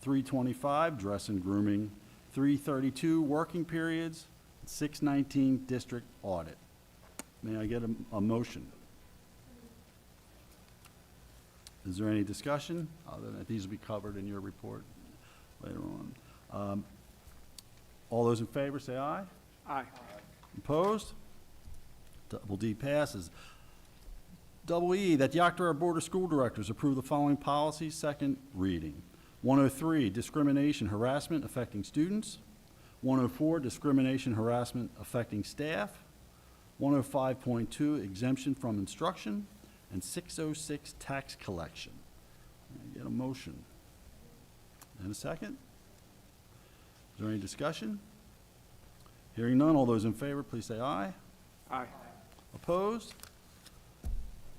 325, dress and grooming, 332, working periods, 619, district audit. May I get a motion? Is there any discussion? Other than that, these will be covered in your report later on. All those in favor say aye. Aye. Opposed? Double D passes. Double E, that the Octorara Board of School Directors approve the following policies, second reading. 103, discrimination, harassment affecting students. 104, discrimination, harassment affecting staff. 105.2, exemption from instruction. And 606, tax collection. Can I get a motion? And a second? Is there any discussion? Hearing none, all those in favor, please say aye. Aye. Opposed?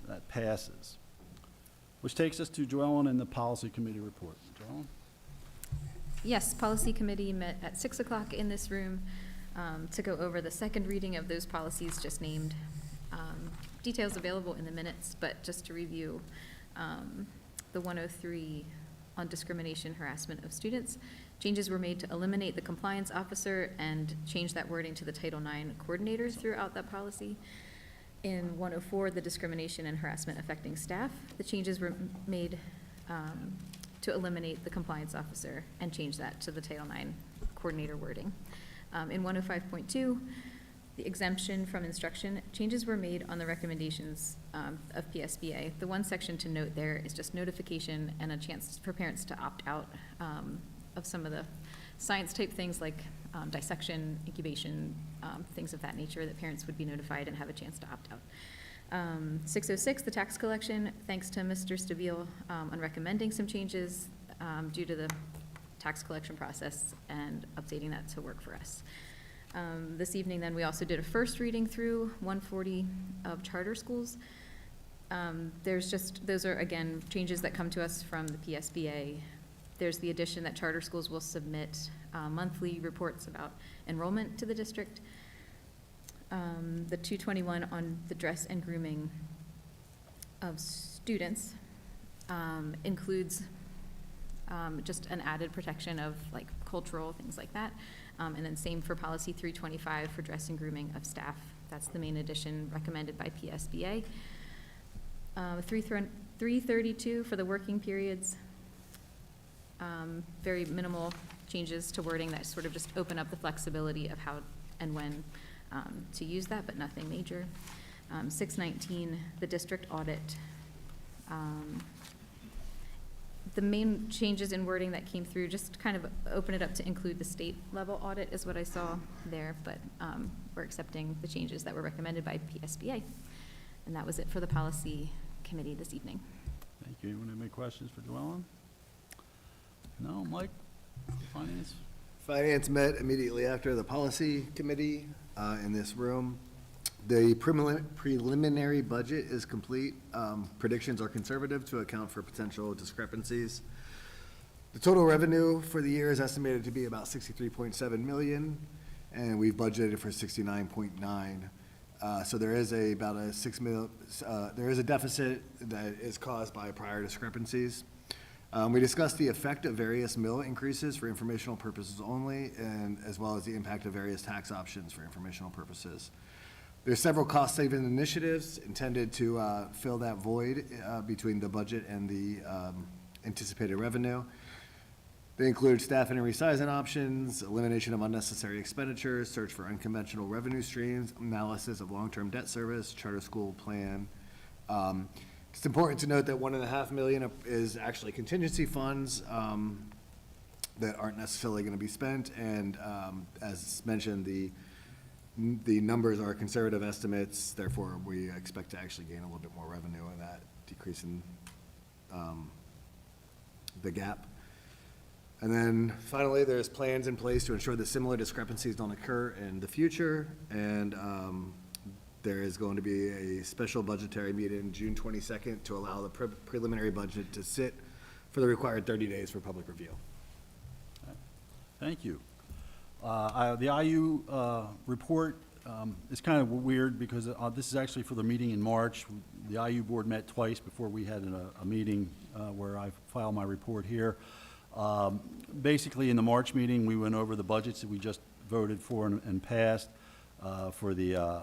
That passes. Which takes us to Joellen and the Policy Committee report. Joellen? Yes, Policy Committee met at 6 o'clock in this room to go over the second reading of those policies just named. Details available in the minutes, but just to review, the 103 on discrimination, harassment of students. Changes were made to eliminate the compliance officer and change that wording to the Title IX coordinator throughout that policy. In 104, the discrimination and harassment affecting staff, the changes were made to eliminate the compliance officer and change that to the Title IX coordinator wording. In 105.2, the exemption from instruction, changes were made on the recommendations of PSBA. The one section to note there is just notification and a chance for parents to opt out of some of the science type things like dissection, incubation, things of that nature, that parents would be notified and have a chance to opt out. 606, the tax collection, thanks to Mr. Stabile on recommending some changes due to the tax collection process and updating that to work for us. This evening then we also did a first reading through 140 of charter schools. Those are again changes that come to us from the PSBA. There's the addition that charter schools will submit monthly reports about enrollment to the district. The 221 on the dress and grooming of students includes just an added protection of like cultural things like that. And then same for policy 325 for dress and grooming of staff. That's the main addition recommended by PSBA. 332 for the working periods. Very minimal changes to wording that sort of just open up the flexibility of how and when to use that, but nothing major. 619, the district audit. The main changes in wording that came through, just kind of open it up to include the state level audit is what I saw there, but we're accepting the changes that were recommended by PSBA. And that was it for the policy committee this evening. Thank you. Anyone have any questions for Joellen? No, Mike? Finance? Finance met immediately after the policy committee in this room. The preliminary budget is complete. Predictions are conservative to account for potential discrepancies. The total revenue for the year is estimated to be about 63.7 million, and we've budgeted for 69.9. So there is about a there is a deficit that is caused by prior discrepancies. We discussed the effect of various mill increases for informational purposes only, and as well as the impact of various tax options for informational purposes. There's several cost-saving initiatives intended to fill that void between the budget and the anticipated revenue. They include staffing and resizing options, elimination of unnecessary expenditures, search for unconventional revenue streams, analysis of long-term debt service, charter school plan. It's important to note that $1.5 million is actually contingency funds that aren't necessarily going to be spent, and as mentioned, the numbers are conservative estimates, therefore we expect to actually gain a little bit more revenue in that decrease in the gap. And then finally, there's plans in place to ensure that similar discrepancies don't occur in the future, and there is going to be a special budgetary meeting June 22nd to allow the preliminary budget to sit for the required 30 days for public review. Thank you. The IU report is kind of weird because this is actually for the meeting in March. The IU board met twice before we had a meeting where I filed my report here. Basically, in the March meeting, we went over the budgets that we just voted for and passed for the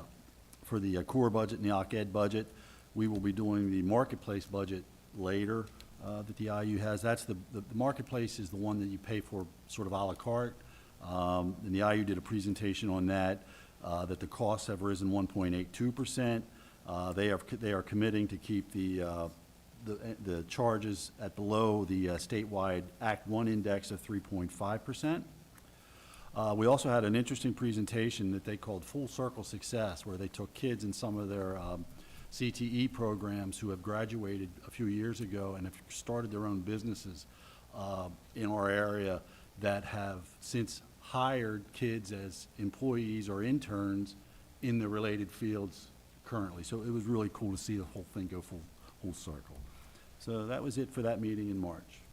core budget and the OC-Ed budget. We will be doing the marketplace budget later that the IU has. That's the marketplace is the one that you pay for sort of à la carte. And the IU did a presentation on that, that the costs have risen 1.82%. They are committing to keep the charges at below the statewide Act 1 index of 3.5%. We also had an interesting presentation that they called Full Circle Success, where they took kids in some of their CTE programs who have graduated a few years ago and have started their own businesses in our area that have since hired kids as employees or interns in the related fields currently. So it was really cool to see the whole thing go full circle. So that was it for that meeting in March.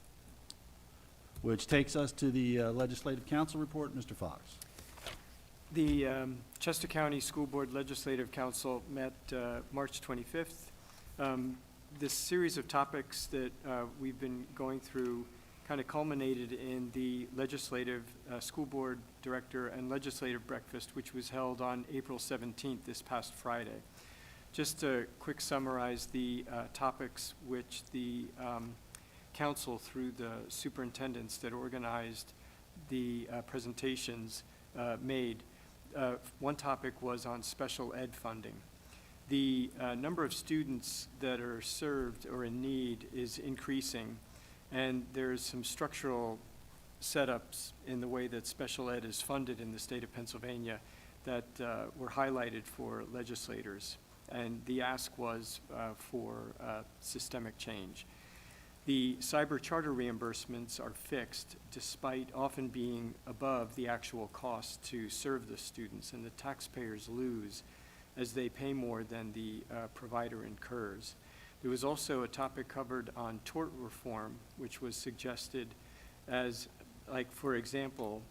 Which takes us to the Legislative Council report. Mr. Fox. The Chester County School Board Legislative Council met March 25th. This series of topics that we've been going through kind of culminated in the Legislative School Board Director and Legislative Breakfast, which was held on April 17th, this past Friday. Just to quick summarize the topics which the council, through the superintendents that organized the presentations, made. One topic was on special ed funding. The number of students that are served or in need is increasing, and there's some structural setups in the way that special ed is funded in the state of Pennsylvania that were highlighted for legislators, and the ask was for systemic change. The cyber charter reimbursements are fixed despite often being above the actual cost to serve the students, and the taxpayers lose as they pay more than the provider incurs. There was also a topic covered on tort reform, which was suggested as, like, for example,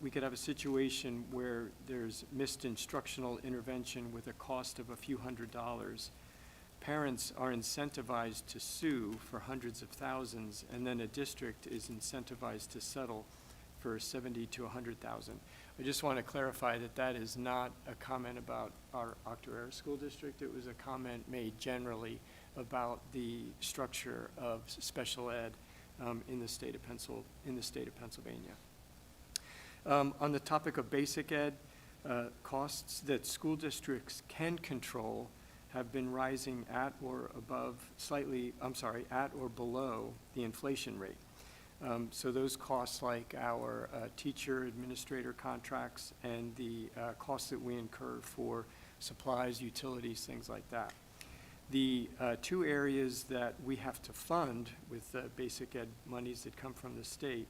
we could have a situation where there's missed instructional intervention with a cost of a few $100s. Parents are incentivized to sue for hundreds of thousands, and then a district is incentivized to settle for 70 to 100,000. I just want to clarify that that is not a comment about our Octorara school district. It was a comment made generally about the structure of special ed in the state of Pennsylvania. On the topic of basic ed, costs that school districts can control have been rising at or below the inflation rate. So those costs, like our teacher administrator contracts and the costs that we incur for supplies, utilities, things like that. The two areas that we have to fund with basic ed monies that come from the state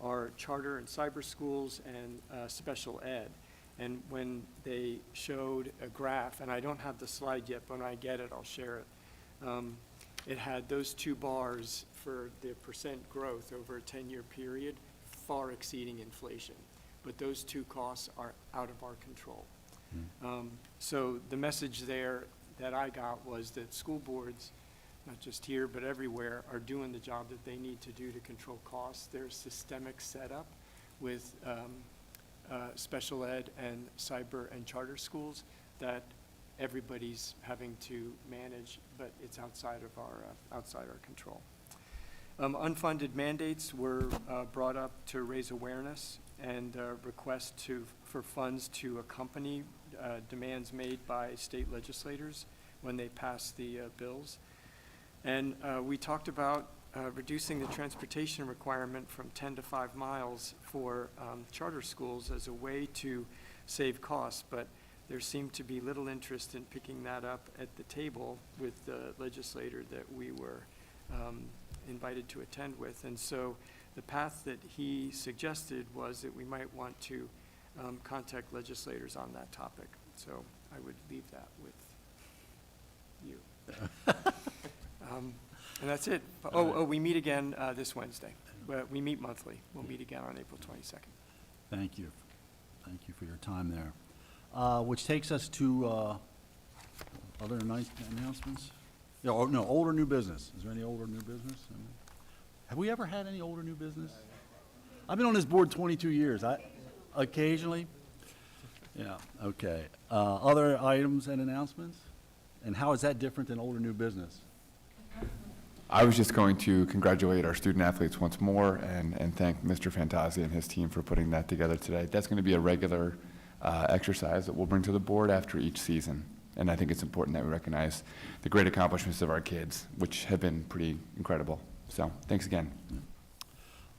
are charter and cyber schools and special ed. And when they showed a graph, and I don't have the slide yet, but when I get it, I'll share it. It had those two bars for the percent growth over a 10-year period, far exceeding inflation. But those two costs are out of our control. So the message there that I got was that school boards, not just here, but everywhere, are doing the job that they need to do to control costs. There's systemic setup with special ed and cyber and charter schools that everybody's having to manage, but it's outside our control. Unfunded mandates were brought up to raise awareness and request for funds to accompany demands made by state legislators when they pass the bills. And we talked about reducing the transportation requirement from 10 to 5 miles for charter schools as a way to save costs, but there seemed to be little interest in picking that up at the table with the legislator that we were invited to attend with. And so the path that he suggested was that we might want to contact legislators on that topic. So I would leave that with you. And that's it. We meet again this Wednesday. We meet monthly. We'll meet again on April 22nd. Thank you. Thank you for your time there. Which takes us to other announcements? Yeah, no, old or new business. Is there any old or new business? Have we ever had any old or new business? I've been on this board 22 years. Occasionally? Yeah, okay. Other items and announcements? And how is that different than old or new business? I was just going to congratulate our student athletes once more and thank Mr. Fantazzi and his team for putting that together today. That's going to be a regular exercise that we'll bring to the board after each season. And I think it's important that we recognize the great accomplishments of our kids, which have been pretty incredible. So thanks again.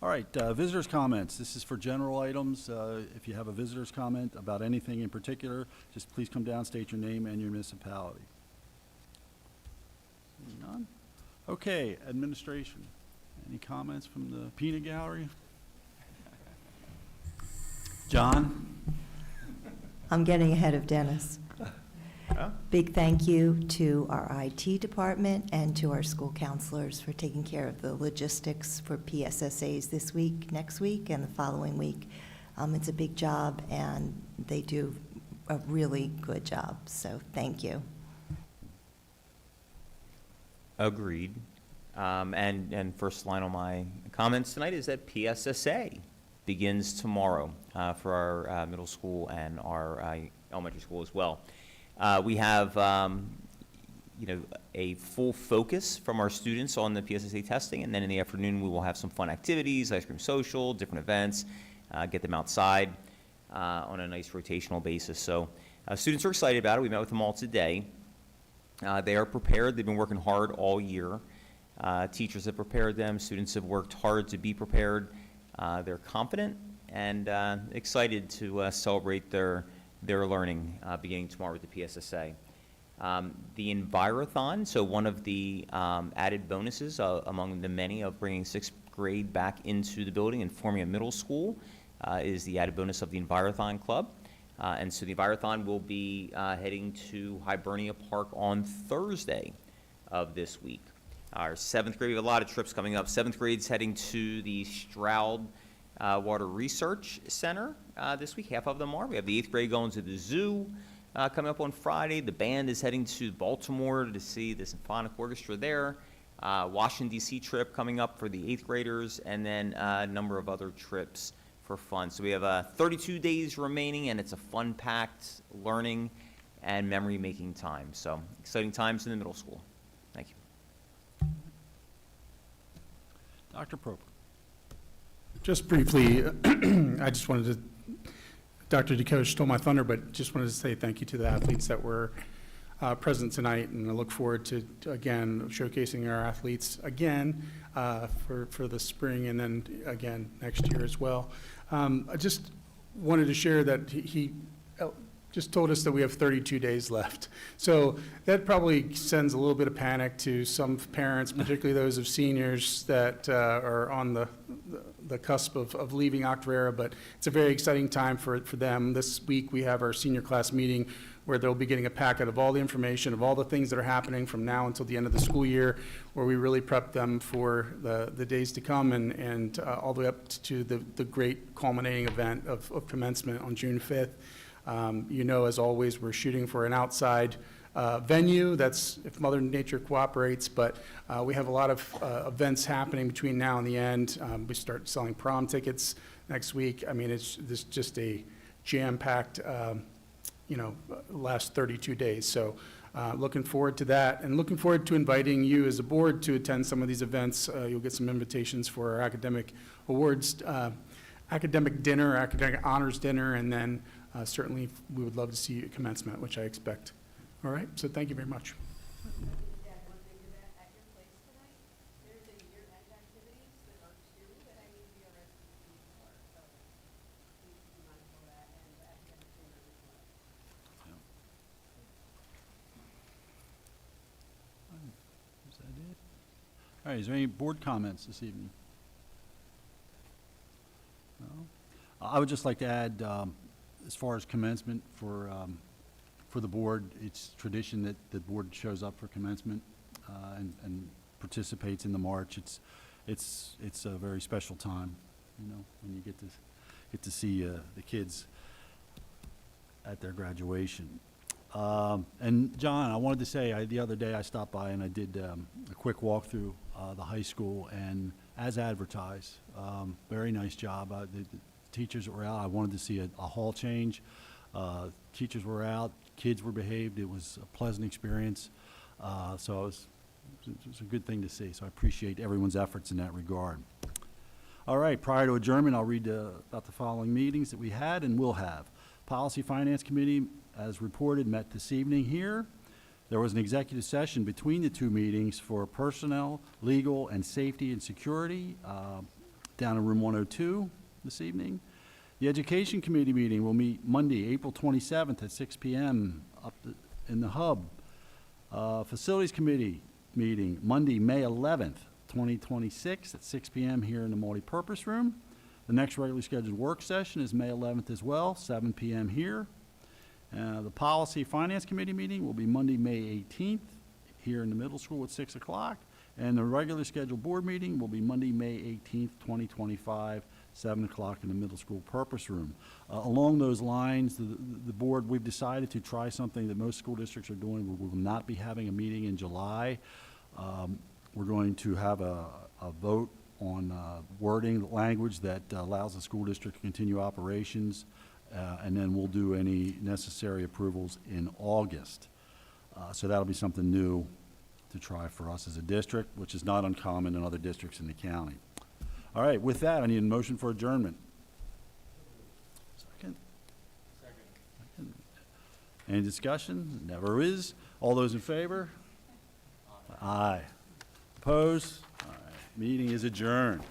All right, visitors' comments. This is for general items. If you have a visitor's comment about anything in particular, just please come down, state your name and your municipality. Seeing none? Okay, administration. Any comments from the peanut gallery? John? I'm getting ahead of Dennis. Big thank you to our IT department and to our school counselors for taking care of the logistics for PSSAs this week, next week, and the following week. It's a big job, and they do a really good job, so thank you. Agreed. And first line on my comments tonight is that PSSA begins tomorrow for our middle school and our elementary school as well. We have, a full focus from our students on the PSSA testing, and then in the afternoon we will have some fun activities, ice cream social, different events, get them outside on a nice rotational basis. So students are excited about it. We met with them all today. They are prepared. They've been working hard all year. Teachers have prepared them. Students have worked hard to be prepared. They're confident and excited to celebrate their learning beginning tomorrow with the PSSA. The Envirothon, so one of the added bonuses among the many of bringing sixth grade back into the building and forming a middle school is the added bonus of the Envirothon Club. And so the Envirothon will be heading to Hibernia Park on Thursday of this week. Our seventh grade, we have a lot of trips coming up. Seventh grade's heading to the Stroud Water Research Center this week. Half of them are. We have the eighth grade going to the zoo coming up on Friday. The band is heading to Baltimore to see the symphonic orchestra there. Washington, D.C. trip coming up for the eighth graders, and then a number of other trips for fun. So we have 32 days remaining, and it's a fun-packed learning and memory-making time. So exciting times in the middle school. Thank you. Dr. Proper. Just briefly, I just wanted to, Dr. DeCoche stole my thunder, but just wanted to say thank you to the athletes that were present tonight, and I look forward to again, showcasing our athletes again for the spring and then again next year as well. I just wanted to share that he just told us that we have 32 days left. So that probably sends a little bit of panic to some parents, particularly those of seniors that are on the cusp of leaving Octorara, but it's a very exciting time for them. This week we have our senior class meeting where they'll be getting a packet of all the information of all the things that are happening from now until the end of the school year, where we really prep them for the days to come and all the way up to the great culminating event of commencement on June 5th. As always, we're shooting for an outside venue. That's if Mother Nature cooperates, but we have a lot of events happening between now and the end. We start selling prom tickets next week. I mean, it's just a jam-packed, last 32 days. So looking forward to that, and looking forward to inviting you as a board to attend some of these events. You'll get some invitations for our academic awards, academic dinner, academic honors dinner, and then certainly we would love to see you at commencement, which I expect. All right, so thank you very much. Is that it? All right, is there any board comments this evening? No? I would just like to add, as far as commencement for the board, it's tradition that the board shows up for commencement and participates in the march. It's a very special time, when you get to see the kids at their graduation. And John, I wanted to say, the other day I stopped by and I did a quick walk through the high school, and as advertised, very nice job. The teachers that were out, I wanted to see a hall change. Teachers were out, kids were behaved, it was a pleasant experience. So it was a good thing to see, so I appreciate everyone's efforts in that regard. All right, prior to adjournment, I'll read about the following meetings that we had and will have. Policy Finance Committee, as reported, met this evening here. There was an executive session between the two meetings for personnel, legal, and safety and security down in room 102 this evening. The Education Committee meeting will meet Monday, April 27th at 6 p.m. In the hub. Facilities Committee meeting Monday, May 11th, 2026 at 6 p.m. here in the multipurpose room. The next regularly scheduled work session is May 11th as well, 7 p.m. here. The Policy Finance Committee meeting will be Monday, May 18th here in the middle school at 6 o'clock. And the regularly scheduled board meeting will be Monday, May 18th, 2025, 7 o'clock in the middle school purpose room. Along those lines, the board, we've decided to try something that most school districts are doing. We will not be having a meeting in July. We're going to have a vote on wording, language that allows the school district to continue operations, and then we'll do any necessary approvals in August. So that'll be something new to try for us as a district, which is not uncommon in other districts in the county. All right, with that, I need a motion for adjournment. Second? Second. Any discussion? Never is. All those in favor? Aye. Opposed? All right, meeting is adjourned.